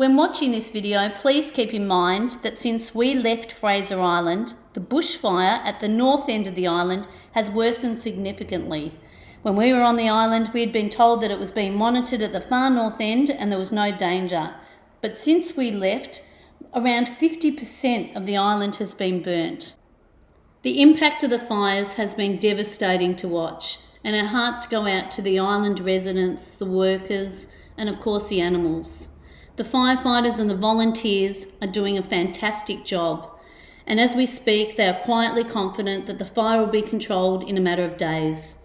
When watching this video, please keep in mind that since we left Fraser Island, the bushfire at the north end of the island has worsened significantly. When we were on the island, we had been told that it was being monitored at the far north end and there was no danger. But since we left, around 50% of the island has been burnt. The impact of the fires has been devastating to watch, and our hearts go out to the island residents, the workers, and of course the animals. The firefighters and the volunteers are doing a fantastic job, and as we speak, they are quietly confident that the fire will be controlled in a matter of days.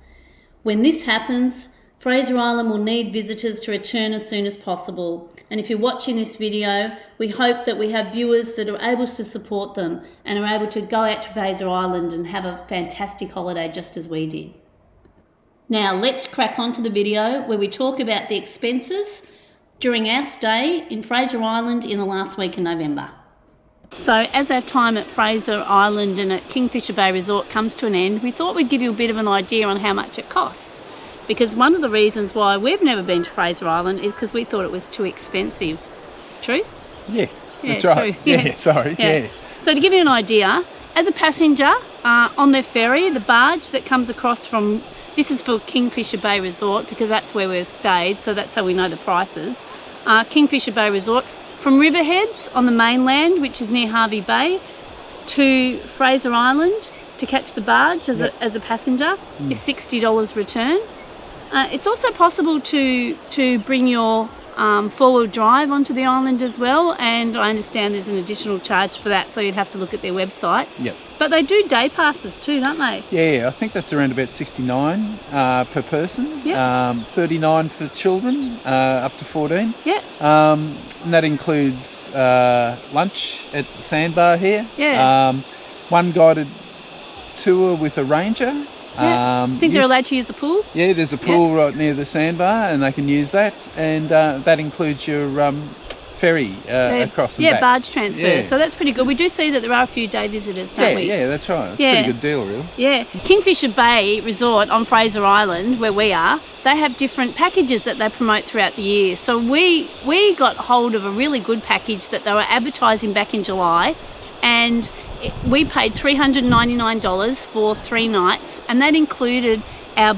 When this happens, Fraser Island will need visitors to return as soon as possible. And if you're watching this video, we hope that we have viewers that are able to support them and are able to go out to Fraser Island and have a fantastic holiday just as we did. Now let's crack on to the video where we talk about the expenses during our stay in Fraser Island in the last week in November. So as our time at Fraser Island and at Kingfisher Bay Resort comes to an end, we thought we'd give you a bit of an idea on how much it costs. Because one of the reasons why we've never been to Fraser Island is because we thought it was too expensive. True? Yeah, that's right. True. Yeah, sorry. Yeah. So to give you an idea, as a passenger on their ferry, the barge that comes across from, this is for Kingfisher Bay Resort because that's where we've stayed, so that's how we know the prices. Kingfisher Bay Resort, from Riverheads on the mainland, which is near Hervey Bay, to Fraser Island to catch the barge as a passenger is $60 return. It's also possible to bring your four-wheel drive onto the island as well, and I understand there's an additional charge for that, so you'd have to look at their website. Yep. But they do day passes too, don't they? Yeah, I think that's around about $69 per person. Yep. 39 for children, up to 14. Yeah. And that includes lunch at the sandbar here. Yeah. One guided tour with a ranger. Yeah. I think they're allowed to use the pool. Yeah, there's a pool right near the sandbar and they can use that, and that includes your ferry across and back. Barge transfer. Yeah. So that's pretty good. We do see that there are a few day visitors, don't we? Yeah, that's right. It's a pretty good deal, really. Yeah. Kingfisher Bay Resort on Fraser Island, where we are, they have different packages that they promote throughout the year. So we got hold of a really good package that they were advertising back in July, and we paid $399 for 3 nights, and that included our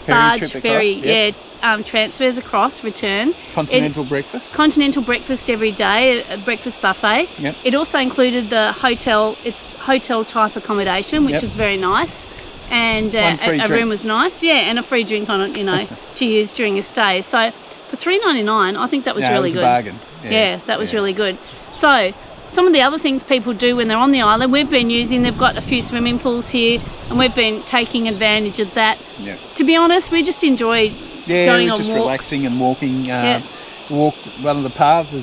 barge ferry transfers across, return. Continental breakfast. Continental breakfast every day, a breakfast buffet. Yep. It also included the hotel, it's hotel type accommodation, which is very nice. And a room was nice, and a free drink on it, to use during your stay. So for $399, I think that was really good. It was a bargain. Yeah, that was really good. So some of the other things people do when they're on the island, we've been using, they've got a few swimming pools here, and we've been taking advantage of that. Yeah. To be honest, we just enjoy going on walks. Relaxing and walking. Walked one of the paths,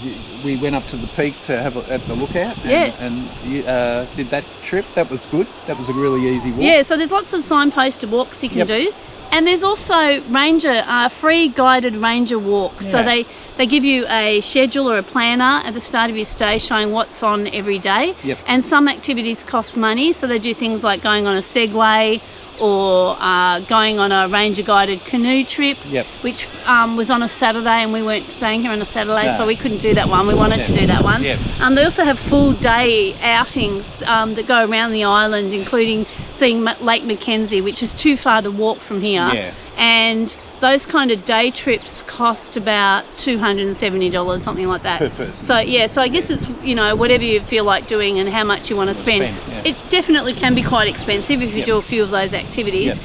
we went up to the peak to have at the lookout and did that trip. That was good. That was a really easy walk. Yeah, so there's lots of signposted walks you can do. And there's also free guided ranger walks. So they give you a schedule or a planner at the start of your stay showing what's on every day. Yep. And some activities cost money, so they do things like going on a Segway or going on a ranger guided canoe trip, which was on a Saturday, and we weren't staying here on a Saturday, so we couldn't do that one. We wanted to do that one. They also have full day outings that go around the island, including seeing Lake Mackenzie, which is too far to walk from here. And those kind of day trips cost about $270, something like that. Per person. So I guess it's, whatever you feel like doing and how much you want to spend. It definitely can be quite expensive if you do a few of those activities.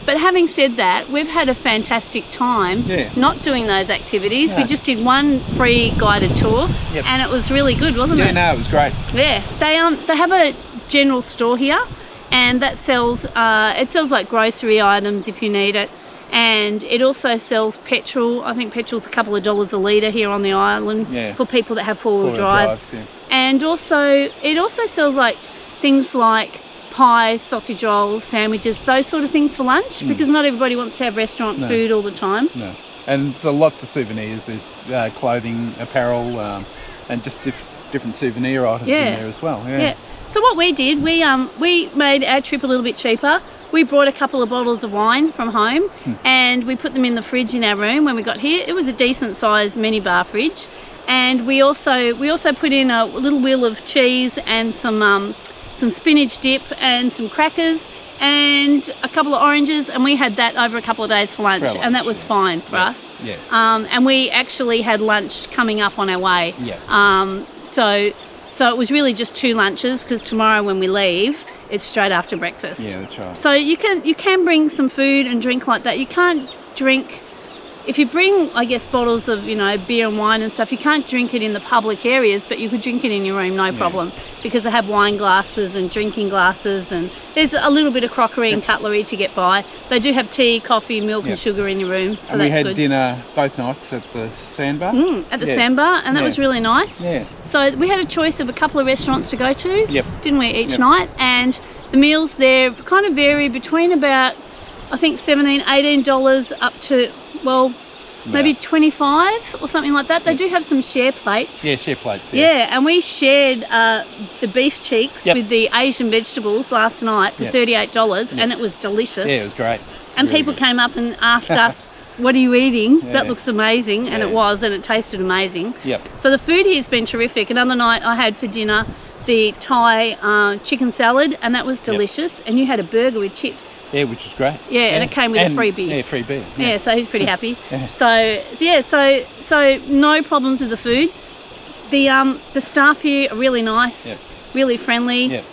But having said that, we've had a fantastic time not doing those activities. We just did one free guided tour, and it was really good, wasn't it? Yeah, no, it was great. Yeah, they have a general store here, and that sells like grocery items if you need it. And it also sells petrol. I think petrol's a couple of dollars a litre here on the island for people that have four-wheel drives. And it also sells like things like pie, sausage rolls, sandwiches, those sort of things for lunch, because not everybody wants to have restaurant food all the time. No. And so lots of souvenirs. There's clothing, apparel, and just different souvenir items in there as well. Yeah. So what we did, we made our trip a little bit cheaper. We brought a couple of bottles of wine from home and we put them in the fridge in our room when we got here. It was a decent sized minibar fridge. And we also put in a little wheel of cheese and some spinach dip and some crackers and a couple of oranges, and we had that over a couple of days for lunch, and that was fine for us. Yeah. And we actually had lunch coming up on our way. Yeah. So it was really just 2 lunches, because tomorrow when we leave, it's straight after breakfast. Yeah, that's right. So you can bring some food and drink like that. You can't drink. If you bring, I guess, bottles of, beer and wine and stuff, you can't drink it in the public areas, but you could drink it in your room, no problem, because they have wine glasses and drinking glasses, and there's a little bit of crockery and cutlery to get by. They do have tea, coffee, milk and sugar in your room, so and that's good. we had dinner both nights at the sandbar. At the sandbar, and that was really nice. Yeah. So we had a choice of a couple of restaurants to go to, Yep. didn't we, each night? And the meals there kind of vary between about, I think, $17, $18 up to, maybe 25 or something like that. They do have some share plates. Yeah, share plates. Yeah, and we shared the beef cheeks with the Asian vegetables last night for $38, and it was delicious. Yeah, it was great. And really people good. came up and asked us, what are you eating? Yeah. That looks amazing, and Yeah. it was, and it tasted amazing. Yep. So the food here's been terrific. Another night I had for dinner the Thai chicken salad, and that was delicious. And you had a burger with chips. Yeah, which was great. Yeah, and it came with a free beer. Yeah, free beer. Yeah, so he's pretty happy. Yeah. So no problems with the food. The staff here are really nice, really friendly. Yep.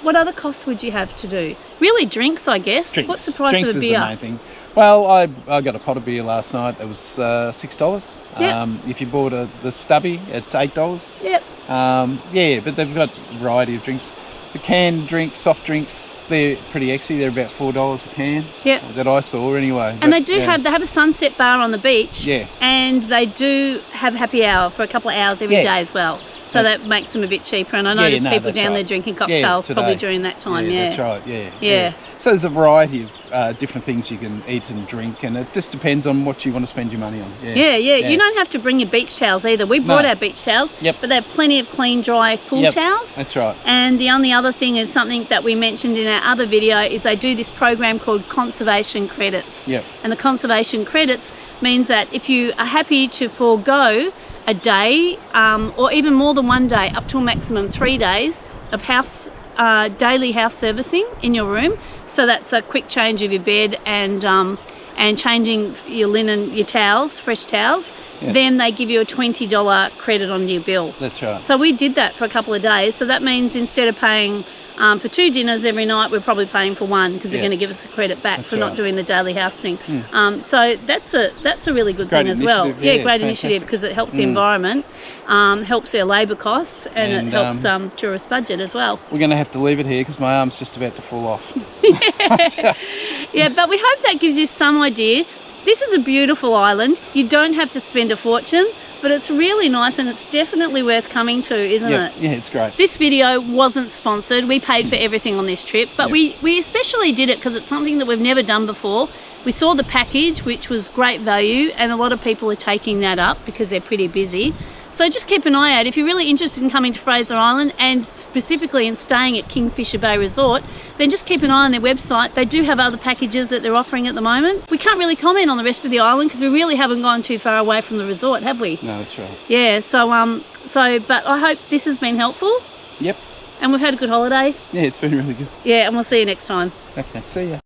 What other costs would you have to do? Really, drinks, I guess. Drinks. What's the price Drinks of a is beer? the main thing. Well, I got a pot of beer last night. It was $6. Yep. If you bought the stubby, it's $8. Yep. Yeah, but they've got a variety of drinks. The canned drinks, soft drinks, they're pretty exy. They're about $4 a can. Yep. That I saw anyway. And they do have a sunset bar on the beach. Yeah. And they do have happy hour for a couple of hours every day as well. So that makes them a bit cheaper. And I know there's people down there drinking cocktails probably during that time. Yeah, that's right. Yeah. So there's a variety of different things you can eat and drink, and it just depends on what you want to spend your money on. Yeah. You don't have to bring your beach towels either. We brought our beach towels, but they have plenty of clean, dry pool towels. That's right. And the only other thing is something that we mentioned in our other video is they do this program called conservation credits. Yep. And the conservation credits means that if you are happy to forego a day or even more than one day, up to a maximum 3 days of daily house servicing in your room, so that's a quick change of your bed and changing your linen, your towels, fresh towels, then they give you a $20 credit on your bill. That's right. So we did that for a couple of days. So that means instead of paying for 2 dinners every night, we're probably paying for 1, because they're going to give us a credit back for not doing the daily house thing. So that's a really good thing as well. Yeah, great initiative, because it helps the environment, helps their labour costs, and it helps tourist budget as well. We're going to have to leave it here because my arm's just about to fall off. Yeah, but we hope that gives you some idea. This is a beautiful island. You don't have to spend a fortune, but it's really nice, and it's definitely worth coming to, isn't it? Yeah, it's great. This video wasn't sponsored. We paid for everything on this trip, but we especially did it because it's something that we've never done before. We saw the package, which was great value, and a lot of people are taking that up because they're pretty busy. So just keep an eye out. If you're really interested in coming to Fraser Island, and specifically in staying at Kingfisher Bay Resort, then just keep an eye on their website. They do have other packages that they're offering at the moment. We can't really comment on the rest of the island because we really haven't gone too far away from the resort, have we? No, that's right. Yeah, but I hope this has been helpful. Yep. And we've had a good holiday. Yeah, it's been really good. Yeah, and we'll see you next time. Okay, see ya.